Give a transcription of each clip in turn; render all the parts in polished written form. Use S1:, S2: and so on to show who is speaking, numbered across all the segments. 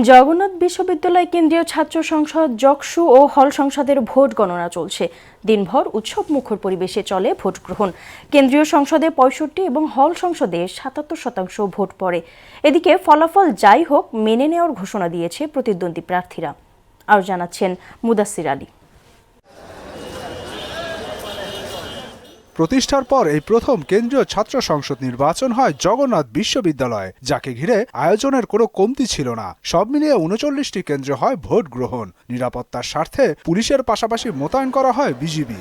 S1: জগন্নাথ বিশ্ববিদ্যালয় কেন্দ্রীয় ছাত্র সংসদ জকসু ও হল সংসদের ভোট গণনা চলছে। দিনভর উৎসব মুখর পরিবেশে চলে ভোট গ্রহণ। কেন্দ্রীয় সংসদে 65 এবং হল সংসদে 77% ভোট পড়ে। এদিকে ফলাফল যাই হোক মেনে নেওয়ার ঘোষণা দিয়েছে প্রতিদ্বন্দ্বী প্রার্থীরা। আর জানাচ্ছেন মুদাসসির আলী।
S2: প্রতিষ্ঠার পর এই প্রথম কেন্দ্রীয় ছাত্র সংসদ নির্বাচন হয় জগন্নাথ বিশ্ববিদ্যালয়ে, যাকে ঘিরে আয়োজনের কোনো কমতি ছিল না। সব মিলিয়ে 39টি কেন্দ্রে হয় ভোট গ্রহণ। নিরাপত্তার স্বার্থে পুলিশের পাশাপাশি মোতায়েন করা হয় বিজিবি।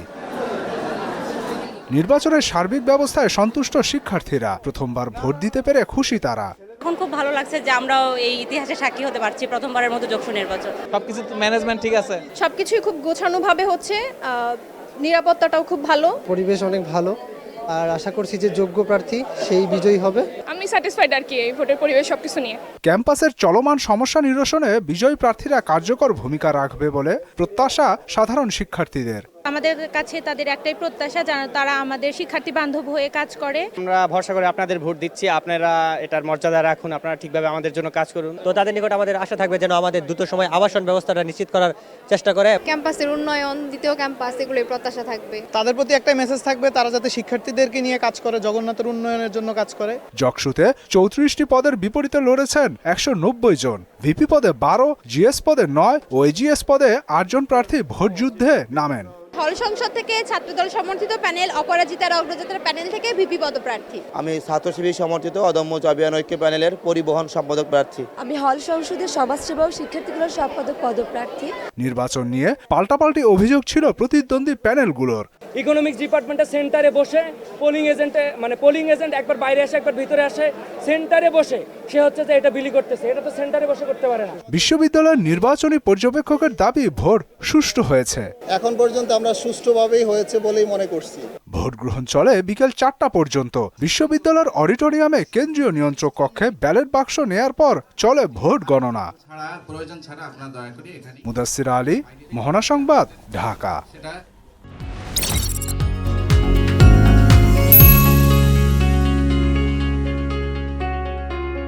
S2: নির্বাচনের সার্বিক ব্যবস্থায় সন্তুষ্ট শিক্ষার্থীরা। প্রথমবার ভোট দিতে পেরে খুশি তারা।
S3: এখন খুব ভালো লাগছে যে আমরাও এই ইতিহাসে সাক্ষী হতে পারছি, প্রথমবারের মতো জকসু নির্বাচন।
S4: সবকিছু ম্যানেজমেন্ট ঠিক আছে,
S5: সবকিছুই খুব গোছানোভাবে হচ্ছে, নিরাপত্তাটাও খুব ভালো,
S6: পরিবেশ অনেক ভালো। আর আশা করছি যে যোগ্য প্রার্থী সেই বিজয়ী হবে।
S5: আমি স্যাটিসফাইড আর কি এই ভোটের পরিবেশ সবকিছু নিয়ে।
S2: ক্যাম্পাসের চলমান সমস্যা নিরসনে বিজয়ী প্রার্থীরা কার্যকর ভূমিকা রাখবে বলে প্রত্যাশা সাধারণ শিক্ষার্থীদের।
S3: আমাদের কাছে তাদের একটাই প্রত্যাশা, যেন তারা আমাদের শিক্ষার্থী বান্ধব হয়ে কাজ করে।
S4: আমরা ভরসা করে আপনাদের ভোট দিচ্ছি, আপনারা এটার মর্যাদা রাখুন, আপনারা ঠিকভাবে আমাদের জন্য কাজ করুন।
S7: তো তাদের নিকট আমাদের আশা থাকবে যেন আমাদের দ্রুত সময় আবাসন ব্যবস্থাটা নিশ্চিত করার চেষ্টা করে।
S5: ক্যাম্পাসের উন্নয়ন, দ্বিতীয় ক্যাম্পাস, এগুলোই প্রত্যাশা থাকবে।
S8: তাদের প্রতি একটা মেসেজ থাকবে, তারা যাতে শিক্ষার্থীদেরকে নিয়ে কাজ করে, জগন্নাথের উন্নয়নের জন্য কাজ করে।
S2: জকসুতে 34টি পদের বিপরীতে লড়েছেন 190 জন। ভিপি পদে 12, জিএস পদে 9 ও এজিএস পদে 8 জন প্রার্থী ভোট যুদ্ধে নামেন।
S5: হল সংসদ থেকে ছাত্রদল সমর্থিত প্যানেল, অপরাজিতার অগ্রযাত্রা প্যানেল থেকে ভিপি পদপ্রার্থী।
S9: আমি ছাত্র শিবির সমর্থিত অদম্য অভিযান ঐক্য প্যানেলের পরিবহন সম্পাদক প্রার্থী।
S10: আমি হল সংসদের সমাজসেবা ও শিক্ষার্থীগুলোর সম্পাদক পদপ্রার্থী।
S2: নির্বাচন নিয়ে পাল্টাপাল্টি অভিযোগ ছিল প্রতিদ্বন্দ্বী প্যানেলগুলোর।
S11: ইকোনমিক্স ডিপার্টমেন্টের সেন্টারে বসে পোলিং এজেন্ট একবার বাইরে আসে একবার ভিতরে আসে, সেন্টারে বসে সে হচ্ছে যে এটা বিলি করতেছে, এটা তো সেন্টারে বসে করতে পারে না।
S2: বিশ্ববিদ্যালয়ের নির্বাচনী পর্যবেক্ষকের দাবি ভোট সুষ্ঠু হয়েছে।
S8: এখন পর্যন্ত আমরা সুষ্ঠুভাবেই হয়েছে বলেই মনে করছি।
S2: ভোট গ্রহণ চলে বিকেল 4টা পর্যন্ত। বিশ্ববিদ্যালয়ের অডিটোরিয়ামে কেন্দ্রীয় নিয়ন্ত্রক কক্ষে ব্যালট বাক্স নেয়ার পর চলে ভোট গণনা।
S12: প্রয়োজন ছাড়া আপনারা দয়া করে এখানে।
S2: মুদাসসির আলী, মোহনা সংবাদ, ঢাকা।